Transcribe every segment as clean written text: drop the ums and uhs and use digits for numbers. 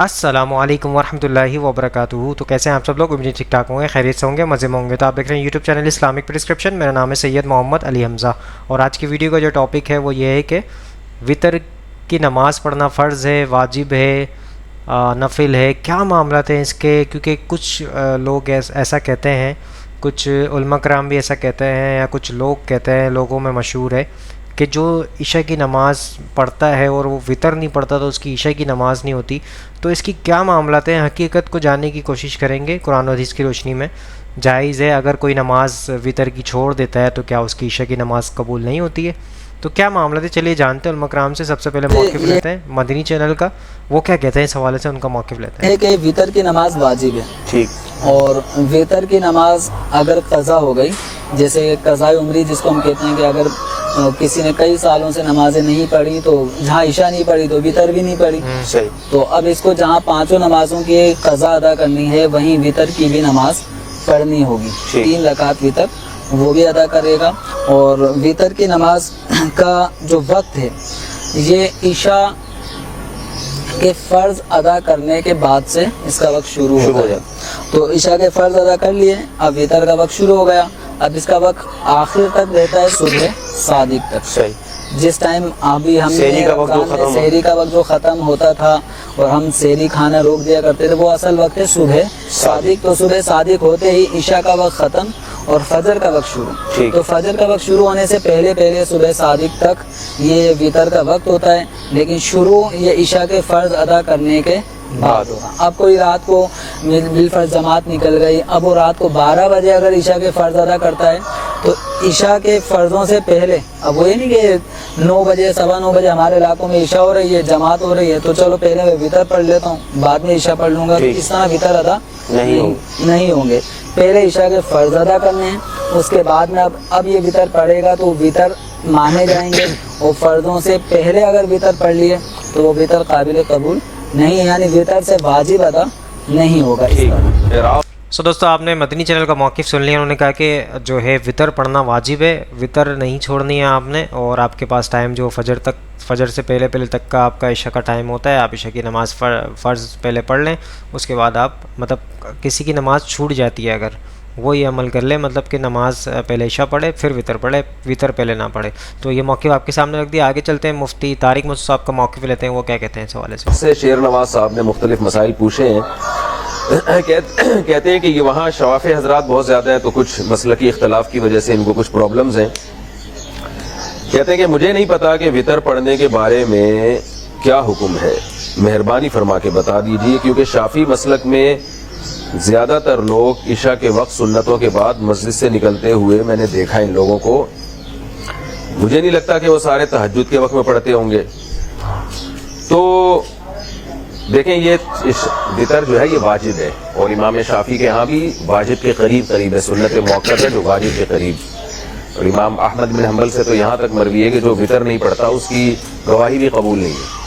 अस्सलामु अलैकुम वरहमतुल्लाहि वबरकातुहू। तो कैसे हैं आप सब लोग? उम्मीद ठीक ठाक होंगे, खैरियत से होंगे, मज़े में होंगे। तो आप देख रहे हैं यूट्यूब चैनल इस्लामिक प्रिस्क्रिप्शन। मेरा नाम है सैयद मोहम्मद अली हमज़ा और आज की वीडियो का जो टॉपिक है वो ये है कि वितर की नमाज़ पढ़ना फ़र्ज़ है, वाजिब है, नफिल है, क्या मामला हैं इसके? क्योंकि कुछ लोग ऐसा कहते हैं, कुछ उलमा कराम भी ऐसा कहते हैं या कुछ लोग कहते हैं, लोगों में मशहूर है कि जो इशा की नमाज़ पढ़ता है और वो वितर नहीं पढ़ता तो उसकी इशा की नमाज़ नहीं होती। तो इसकी क्या मामलात हैं, हकीकत को जानने की कोशिश करेंगे कुरान और हदीस की रोशनी में। जायज़ है अगर कोई नमाज़ वितर की छोड़ देता है तो क्या उसकी इशा की नमाज़ कबूल नहीं होती है? तो क्या मामला है, चलिए जानते हैं उलमा कराम से। सबसे पहले मौक़िफ़ लेते हैं मदनी चैनल का, वो क्या कहते हैं इस हवाले से, उनका मौक़िफ़ लेते हैं। कि वितर की नमाज वाजिब है, ठीक, और वितर की नमाज अगर कज़ा हो गई, जैसे कज़ाए उम्री जिसको हम कहते हैं कि अगर किसी ने कई सालों से नमाजें नहीं पढ़ी तो जहाँ इशा नहीं पढ़ी तो वितर भी नहीं पढ़ी, सही। तो अब इसको जहाँ पांचों नमाजों की कज़ा अदा करनी है वहीं वितर की भी नमाज पढ़नी होगी। 3 रकात वितर वो भी अदा करेगा। और वितर की नमाज का जो वक्त है ये इशा के फ़र्ज़ अदा करने के बाद से इसका वक्त शुरू हो गया। तो इशा के फ़र्ज़ अदा कर लिए, अब वितर का वक्त शुरू हो गया। अब इसका वक्त आखिर तक रहता है सुबह सादिक तक। सही। जिस टाइम अभी हमने सहरी का वक्त जो ख़त्म होता था और हम सहरी खाना रोक दिया करते थे, वो असल वक्त है सुबह सादिक। तो सुबह सादिक होते ही इशा का वक्त ख़त्म और फजर का वक्त शुरू। तो फजर का वक्त शुरू होने से पहले पहले सुबह सादिक तक ये वितर का वक्त होता है, लेकिन शुरू ये इशा के फ़र्ज़ अदा करने के बाद होगा। अब कोई रात को बिलफर्ज जमात निकल गई, अब वो रात को 12 बजे अगर इशा के फ़र्ज़ अदा करता है तो इशा के फ़र्ज़ों से पहले, अब वो ये नहीं कि 9 बजे 9:15 बजे हमारे इलाकों में इशा हो रही है, जमात हो रही है, तो चलो पहले मैं वितर पढ़ लेता हूँ बाद में इशा पढ़ लूँगा, तो इस तरह वितर अदा नहीं होंगे। पहले इशा के फ़र्ज़ अदा करने हैं, उसके बाद में अब ये वितर पढ़ेगा तो वितर माने जाएंगे। और फ़र्ज़ों से पहले अगर वितर पढ़ लिए तो वो वितर काबिल कबूल नहीं, यानी वितर से वाजिब अदा नहीं होगा। सो दोस्तों, आपने मदनी चैनल का मौक़िफ़ सुन लिया। उन्होंने कहा कि जो है वितर पढ़ना वाजिब है, वितर नहीं छोड़नी है आपने, और आपके पास टाइम जो फजर से पहले तक का आपका इशा का टाइम होता है, आप इशा की नमाज़ फ़र्ज़ पहले पढ़ लें, उसके बाद आप मतलब किसी की नमाज़ छूट जाती है अगर वो ये अमल कर ले, मतलब कि नमाज पहले इशा पढ़े फिर वितर पढ़े, वितर पहले ना पढ़े। तो ये मौक़िफ़ आपके सामने रख दिया। आगे चलते हैं, मुफ्ती तारिक मुस्तफ़ा साहब का मौक़िफ़ लेते हैं, वो क्या कहते हैं इस हवाले से। शेर नवाज साहब ने मुख्तलिफ मसाइल पूछे हैं। कहते हैं कि ये वहाँ शवाफ़े हजरात बहुत ज़्यादा हैं, तो कुछ मसलकी इख्तलाफ की वजह से इनको कुछ प्रॉब्लम्स हैं। कहते हैं कि मुझे नहीं पता कि वितर पढ़ने के बारे में क्या हुक्म है, मेहरबानी फरमा के बता दीजिए, क्योंकि शाफी मसलक में ज़्यादातर लोग इशा के वक्त सुन्नतों के बाद मस्जिद से निकलते हुए मैंने देखा इन लोगों को। मुझे नहीं लगता कि वो सारे तहज्जुद के वक्त में पढ़ते होंगे। तो देखें, ये वितर जो है ये वाजिब है, और इमाम शाफी के यहाँ भी वाजिब के करीब है, सुन्नत मुअक्कद है जो वाजिब के करीब। और इमाम अहमद बिन हम्बल से तो यहाँ तक मरवी है कि जो वितर नहीं पढ़ता उसकी गवाही भी कबूल नहीं है।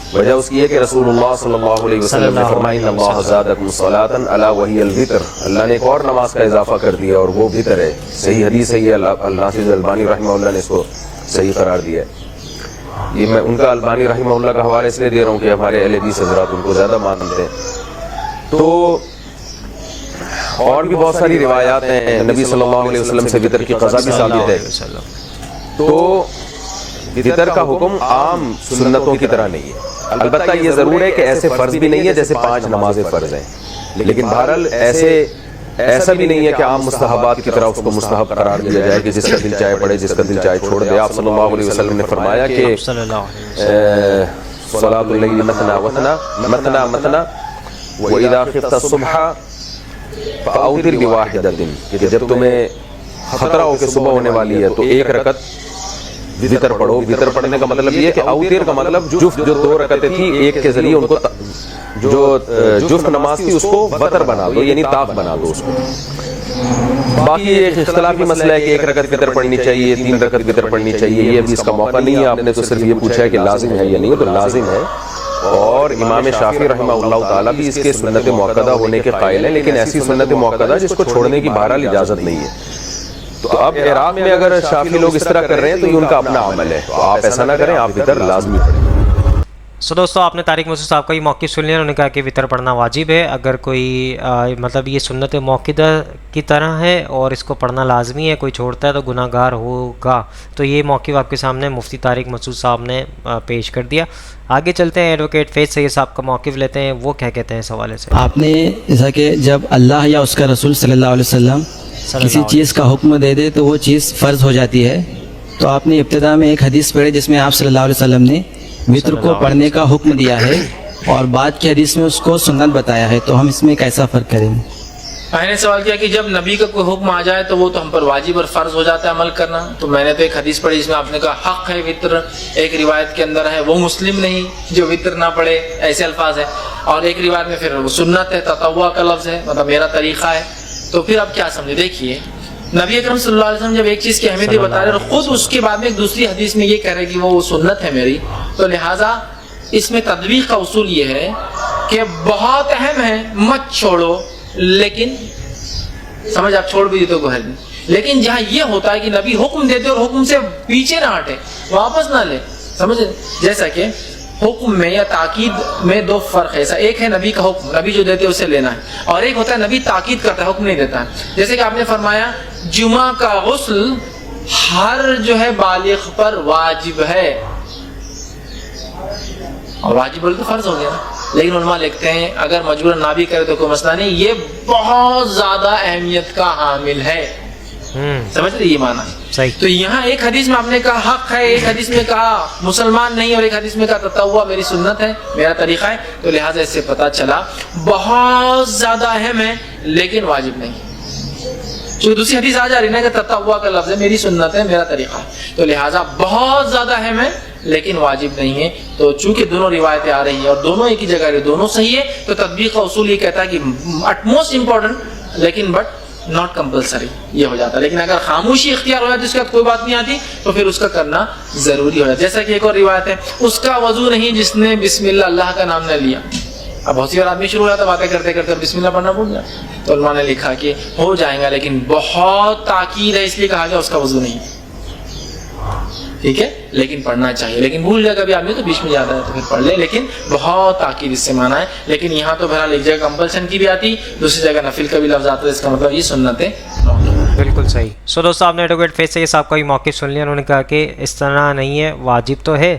वजह उसकी है कि रसूलुल्लाह सल्लल्लाहु अलैहि वसल्लम ने फरमाया इन्नल्लाह ज़ादकुम सलातन अला वहियल वितर, अल्लाह ने एक और नमाज का इजाफा कर दिया और वो वितर है। सही हदीस है, ये नासिर अल्बानी रहमहुल्लाह ने इसको सही करार दिया है। ये मैं उनका अल्बानी रहमहुल्लाह का हवाला इसलिए दे रहा हूँ कि हमारे अहले हदीस हज़रात उनको ज़्यादा मानते हैं। तो और भी बहुत सारी रिवायात हैं, नबी सल्लल्लाहु अलैहि वसल्लम से वितर की क़ज़ा भी साबित है। तो वितर का हुक्म आम सुन्नतों की तरह नहीं है। अलबत्ता ये ज़रूर है कि ऐसे फ़र्ज़ भी नहीं है जैसे 5 नमाज़ें फ़र्ज़ हैं, लेकिन बहरहाल ऐसा भी नहीं है कि आम मुस्तहबात की तरह उसको मुस्तहब करार दिया जाए कि जिसका दिल चाहे पढ़े, जिसका दिल चाहे छोड़ दे। आप सल्लल्लाहु अलैहि वसल्लम ने फरमाया कि सलातुल लैल मतना व इज़ा ख़िफ़्ता सुबह फ़अवतिर बिवाहिदतिन, कि जब तुम्हें खतरा हो कि सुबह होने वाली है तो 1 रकत वितर पढ़ो। वितर पढ़ने का मतलब ये है कि अवतिर का मतलब जुफ्त, जो 2 रकतें थी एक के जरिए उनको जो जुफ्त नमाज थी उसको वतर बना दो, यानी ताक बना दो उसको। बाकी एक इख्तलाफी मसला है कि 1 रकत वितर पढ़नी चाहिए, 3 रकत वितर पढ़नी चाहिए, ये अभी इसका मौका नहीं है। आपने तो सिर्फ ये पूछा है कि लाजिम है या नहीं, तो लाजिम है। और इमाम शाफी रहमहुल्लाह ताला भी इसके सुन्नत मुअक्कदा होने के कायल है, लेकिन ऐसी सुन्नत मुअक्कदा जिसको छोड़ने की बहरहाल इजाज़त नहीं है। तो अब इराक में अगर शाफी लोग इस तरह कर रहे हैं तो ये उनका अपना अमल है, तो आप ऐसा ना करें, आप वितर लाजमी पढ़ें। सो दोस्तों, आपने तारिक मसूद साहब का ये मौक़िफ़ सुन लिया। उन्होंने कहा कि वितर पढ़ना वाजिब है। अगर कोई मतलब ये सुन्नत मौक़िदा की तरह है और इसको पढ़ना लाजमी है, कोई छोड़ता है तो गुनाहगार होगा। तो ये मौक़िफ़ आपके सामने मुफ्ती तारिक मसूद साहब ने पेश कर दिया। आगे चलते हैं, एडवोकेट फैज़ सैयद साहब का मौक़िफ़ लेते हैं, वो क्या कहते हैं इस हवाले से। आपने जैसा कि जब अल्लाह या उसका रसूल सल्लल्लाहु अलैहि वसल्लम किसी चीज़ का हुक्म दे दे तो वो चीज़ फ़र्ज़ हो जाती है। तो आपने इब्तिदा में एक हदीस पढ़ी जिसमें आप सल्लल्लाहु अलैहि वसल्लम ने वित्र को पढ़ने का हुक्म दिया है और बाद की हदीस में उसको सुन्नत बताया है। तो हम इसमें कैसा फ़र्क करेंगे? मैंने सवाल किया कि जब नबी का कोई हुक्म आ जाए तो वो तो हम पर वाजिब और फ़र्ज़ हो जाता है अमल करना। तो मैंने तो एक हदीस पढ़ी जिसमें आपने कहा हक़ है वित्र, एक रिवायत के अंदर है वो मुस्लिम नहीं जो वित्र ना पढ़े, ऐसे अल्फाज है। और एक रिवायत में फिर वो सुन्नत है, ततव्वुआ का लफ्ज़ है, मतलब मेरा तरीक़ा है। तो फिर आप क्या समझे? देखिए, नबी अकरम सल्लल्लाहु अलैहि वसल्लम जब एक चीज़ की अहमियत बता रहे और ख़ुद उसके बाद में एक दूसरी हदीस में ये कह रहे कि वो सुन्नत है मेरी, तो लिहाजा इसमें तदबीक़ का उसूल ये है कि बहुत अहम है, मत छोड़ो, लेकिन समझ आप छोड़ भी तो कोई नहीं। लेकिन जहाँ ये होता है कि नबी हुक्म देते और हुक्म से पीछे ना हटे, वापस ना ले, समझ, जैसा कि हुक्म में या ताकीद में दो फर्क है। ऐसा एक है नबी का हुक्म, नबी जो देते हैं उसे लेना है, और एक होता है नबी ताकीद करता है, हुक्म नहीं देता है। जैसे कि आपने फरमाया जुमा का गुस्ल हर जो है बालिग पर वाजिब है, और वाजिब बोले तो फर्ज हो गया ना। लेकिन उलमा लिखते हैं अगर मजबूरन ना भी करे तो कोई मसला नहीं, ये बहुत ज्यादा अहमियत का हामिल है। समझ रहे ये माना सही। तो यहाँ एक हदीस में आपने कहा हक है, एक हदीस में कहा मुसलमान नहीं, और एक हदीस में कहा ततव्वुआ मेरी सुन्नत है, मेरा तरीका है। तो लिहाजा इससे पता चला बहुत ज्यादा अहम है लेकिन वाजिब नहीं। जो दूसरी हदीस आ जा रही ना कि ततव्वुआ का लफ्ज़ है, मेरी सुन्नत है, मेरा तरीका है, तो लिहाजा बहुत ज्यादा अहम है लेकिन वाजिब नहीं है। तो चूंकि दोनों रिवायतें आ रही हैं और दोनों एक ही जगह रही, दोनों सही है, तो तदबीक़ का उसूल ये कहता है कि अटमोस्ट इम्पोर्टेंट लेकिन बट नॉट कंपलसरी ये हो जाता है। लेकिन अगर खामोशी इख्तियार हो जाती है, उसके बाद कोई बात नहीं आती, तो फिर उसका करना जरूरी हो जाता है। जैसा कि एक और रिवायत है, उसका वजू नहीं जिसने बिस्मिल्लाह अल्लाह का नाम न लिया। अब बहुत सी बार आदमी शुरू हो जाता है बातें करते करते बिस्मिल्लाह पढ़ना भूल जाए, तो उलमा ने लिखा कि हो जाएगा, लेकिन बहुत ताकीद है इसलिए कहा गया उसका वजू नहीं, ठीक है, लेकिन पढ़ना चाहिए। लेकिन भूल जाए कभी आदमी तो बीच में जाता है तो फिर पढ़ ले, लेकिन बहुत ताकीद इससे माना है। लेकिन यहाँ तो बहरहाल एक जगह कंपल्सन की भी आती, दूसरी जगह नफिल का भी लफ्ज़ आता है, इसका मतलब ये सुन्नतें बिल्कुल सही। सो दोस्तों, आपने एडवोकेट फैज़ सैयद साहब का ये मौक़िफ़ सुन लिया। उन्होंने कहा कि इस तरह नहीं है, वाजिब तो है,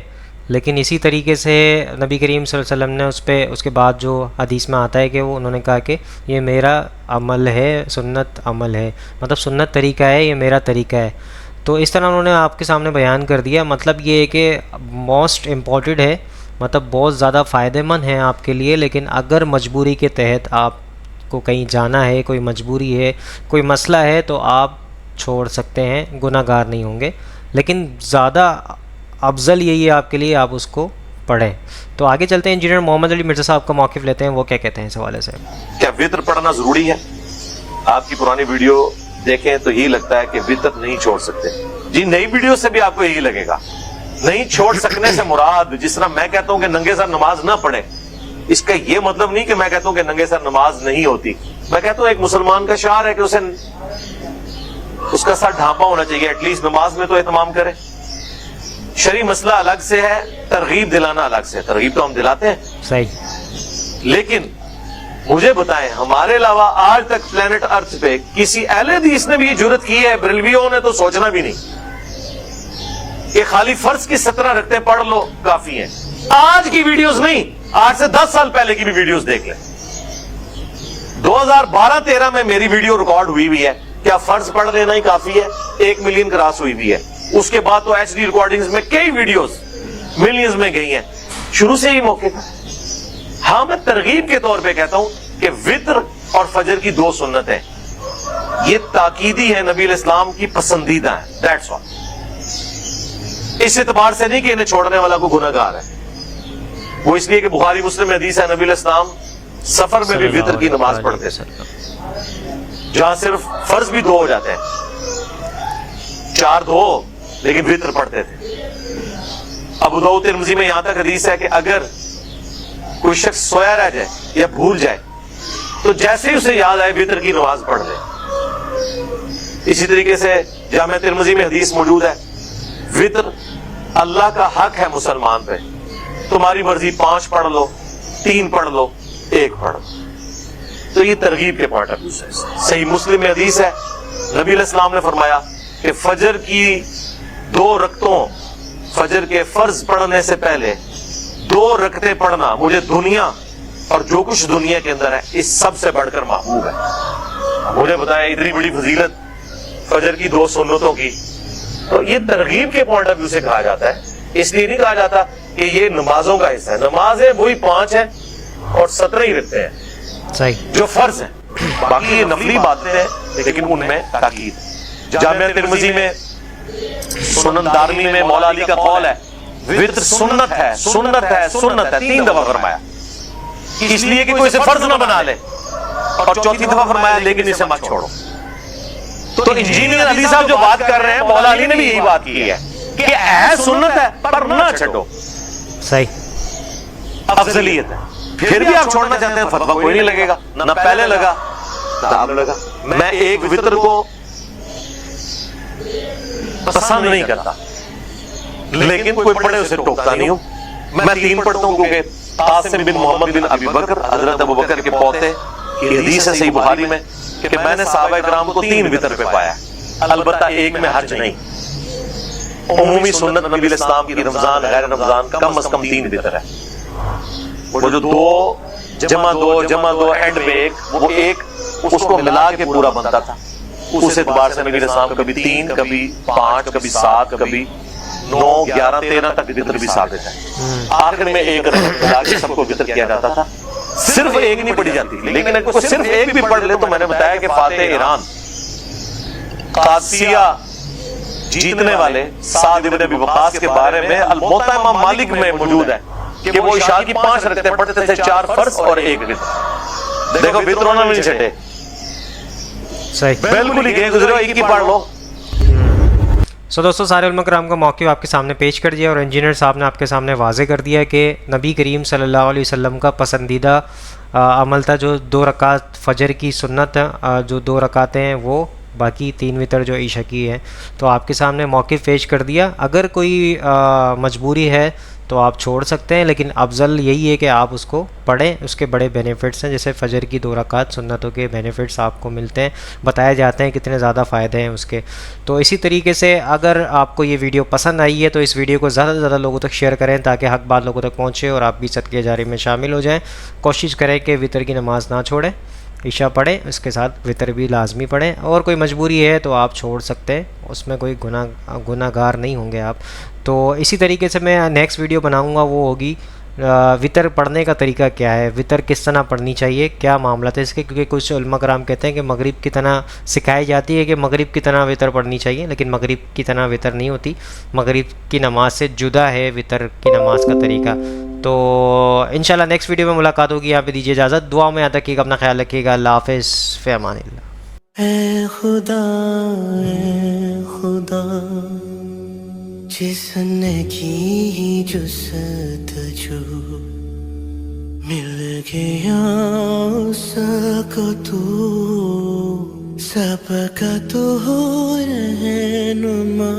लेकिन इसी तरीके से नबी करीम सल्लल्लाहु अलैहि वसल्लम ने उस पर उसके बाद जो हदीस में आता है कि वो उन्होंने कहा कि ये मेरा अमल है, सुन्नत अमल है, मतलब सुन्नत तरीका है, ये मेरा तरीका है। तो इस तरह उन्होंने आपके सामने बयान कर दिया। मतलब ये है कि मोस्ट इम्पॉर्टेंट है, मतलब बहुत ज़्यादा फ़ायदेमंद है आपके लिए। लेकिन अगर मजबूरी के तहत आपको कहीं जाना है, कोई मजबूरी है, कोई मसला है, तो आप छोड़ सकते हैं, गुनाहगार नहीं होंगे। लेकिन ज़्यादा अफजल यही है आपके लिए आप उसको पढ़ें। तो आगे चलते हैं, इंजीनियर मोहम्मद अली मिर्ज़ा साहब का मौक़िफ़ लेते हैं, वो क्या कहते हैं इस हवाले से। क्या वित्र पढ़ना ज़रूरी है? आपकी पुरानी वीडियो देखें तो यही लगता है कि वित्र नहीं छोड़ सकते। जी, नई वीडियो से भी आपको यही लगेगा। नहीं छोड़ सकने से मुराद, जिस तरह मैं कहता हूं कि नंगे सर नमाज ना पढ़े, इसका ये मतलब नहीं कि मैं कहता हूं कि नंगे सर नमाज नहीं होती। मैं कहता हूं एक मुसलमान का शार है कि उसे उसका सर ढांपा होना चाहिए, एटलीस्ट नमाज में तो एहतमाम करे। शरी मसला अलग से है, तरगीब दिलाना अलग से है। तरगीब तो हम दिलाते हैं सही, लेकिन मुझे बताएं, हमारे अलावा आज तक प्लेनेट अर्थ पे किसी अहले हदीस ने भी ये जुर्रत की है? बरेलवियों ने तो सोचना भी नहीं कि खाली फर्ज की 17 रखते पढ़ लो काफी है। आज की वीडियोस नहीं, आज से 10 साल पहले की भी वीडियोस देख लें। 2012-13 में मेरी वीडियो रिकॉर्ड हुई भी है। क्या फर्ज पढ़ लेना ही काफी है? 1 मिलियन क्रॉस हुई भी है। उसके बाद तो HD रिकॉर्डिंग्स में कई वीडियोस मिलियंस में गई हैं। शुरू से ही मौके था। हाँ, मैं तरगीब के तौर पे कहता हूं कि वित्र और फजर की 2 सुन्नत है, ये ताकीदी है, नबी इस्लाम की पसंदीदा है, दैट्स ऑल। इस एतबार से नहीं कि इन्हें छोड़ने वाला को गुनहगार है, वो इसलिए कि बुखारी मुस्लिम में हदीस है, नबी इस्लाम सफर में भी वित्र की नमाज पढ़ते थे, जहां सिर्फ फर्ज भी 2 हो जाते हैं, 4 2 लेकिन वित्र पढ़ते थे। अबू दाऊद तिरमिज़ी में यहां तक हदीस है कि अगर कोई शख्स सोया रह जाए या भूल जाए तो जैसे ही उसे याद आए वित्र की नमाज पढ़ ले। इसी तरीके से जामे तिरमिज़ी में हदीस मौजूद है, वित्र अल्लाह का हक है मुसलमान पे, तुम्हारी मर्जी 5 पढ़ लो, 3 पढ़ लो, 1 पढ़ लो। तो ये तरगीब के पॉइंट ऑफ व्यू से सही मुस्लिम में हदीस है, नबी अलैहिस्सलाम ने फरमाया कि फजर की 2 रकतों, फजर के फर्ज पढ़ने से पहले 2 रकतें पढ़ना मुझे दुनिया और जो कुछ दुनिया के अंदर है इस सब से बढ़कर महबूब है। मुझे बताया इतनी बड़ी फजीलत फजर की 2 सुन्नतों की, तो ये तरगीब के पॉइंट ऑफ व्यू से कहा जाता है। इसलिए नहीं कहा जाता कि ये नमाजों का हिस्सा है। नमाजें वही 5 है और 17 ही रखते हैं सही, जो फर्ज है, बाकी ये नफली बातें हैं लेकिन उनमें ताकीद है। जामिया तिरमिज़ी में, सुनन दारमी में मौला अली का कौल है, वित्र सुन्नत है, सुन्नत है, सुन्नत है, 3 दफा फरमाया, इसलिए कि कोई इसे फर्ज ना बना ले, और 4थी दफा फरमाया लेकिन इसे मत छोड़ो। तो इंजीनियर अली साहब जो बात कर रहे हैं, मौला अली ने भी यही बात की है कि है सुन्नत है पर ना छो, सही, अफजलियत है। फिर भी आप छोड़ना चाहते हैं, फतवा कोई नहीं लगेगा, ना पहले लगा ना अब लगा। मैं एक वित्र को पसंद नहीं करता, लेकिन कोई पढ़े उसे टोकता नहीं हूं। मैं 3 पढ़ता हूं क्योंकि कासिम बिन मोहम्मद बिन अबी बकर, हजरत अबू बकर के पोते की हदीस है सही बुखारी में कि मैंने सहाबा किराम को 3 वित्र पे पाया, अलबत्ता एक में हर्ज नहीं। उमूमी सुन्नत नबी इस्लाम की रमजान गैर रमजान कम से कम 3 वित्र है। वो जो 2 जमा 2 एंड पे 1, वो 1 उसको मिला के पूरा बनता था। उस एतबार से नबी इस्लाम कभी 3, कभी 5, कभी 7, कभी 9, 11, 13 तक वित्र भी साबित है। आखिर में 1 मिला के सबको वित्र किया जाता था। सिर्फ 1 नहीं पढ़ी जाती, लेकिन अगर कोई सिर्फ 1 भी पढ़ ले तो मैंने बताया कि फातिह ईरान कासिया जीतने वाले साद इब्न अबी वक़ास के बारे में अल-मुवत्ता इमाम मालिक में मौजूद है कि वो इशा की 5 रकतें पढ़ते थे, 4 फर्ज और 1 वित्र। देखो वित्रों ने नहीं छटे, सही, बिल्कुल ही गए गुजरे, 1 ही पढ़ लो। सो दोस्तों, सारे उलमा कराम का मौक़िफ़ आपके सामने पेश कर दिया और इंजीनियर साहब ने आपके सामने वाज़े कर दिया कि नबी करीम सल्लल्लाहु अलैहि वसल्लम का पसंदीदा अमल था जो 2 रकात फ़जर की सुन्नत, जो 2 रकातें हैं वो, बाकी 3 वितर जो ईशा की है। तो आपके सामने मौक़िफ़ पेश कर दिया। अगर कोई मजबूरी है तो आप छोड़ सकते हैं, लेकिन अफजल यही है कि आप उसको पढ़ें। उसके बड़े बेनिफिट्स हैं, जैसे फ़जर की 2 रकात सुन्नतों के बेनिफिट्स आपको मिलते हैं, बताए जाते हैं कितने ज़्यादा फ़ायदे हैं उसके। तो इसी तरीके से अगर आपको ये वीडियो पसंद आई है तो इस वीडियो को ज़्यादा से ज़्यादा लोगों तक शेयर करें ताकि हक़ बात लोगों तक पहुँचे और आप भी सदक़े जारी में शामिल हो जाएँ। कोशिश करें कि वितर की नमाज़ ना छोड़ें, ईशा पढ़ें, उसके साथ वितर भी लाजमी पढ़ें। और कोई मजबूरी है तो आप छोड़ सकते हैं, उसमें कोई गुनाहगार नहीं होंगे आप। तो इसी तरीके से मैं नेक्स्ट वीडियो बनाऊंगा, वो होगी वितर पढ़ने का तरीका क्या है, वितर किस तरह पढ़नी चाहिए, क्या मामला है इसके। क्योंकि कुछ उलमा कराम कहते हैं कि मगरिब की तरह सिखाई जाती है कि मगरिब की तरह वितर पढ़नी चाहिए, लेकिन मगरिब की तरह वितर नहीं होती। मगरिब की नमाज से जुदा है वितर की नमाज का तरीका। तो इंशाल्लाह नेक्स्ट वीडियो में मुलाकात होगी। यहाँ पे दीजिए इजाज़त, दुआ में याद रखिएगा, अपना ख्याल रखिएगा। अल्लाह हाफ़िज़, फ़ी अमानिल्लाह। ऐ खुदा जिसने की जुस्तजू मिल गया उसको तू, सबका तो हो रहनुमा।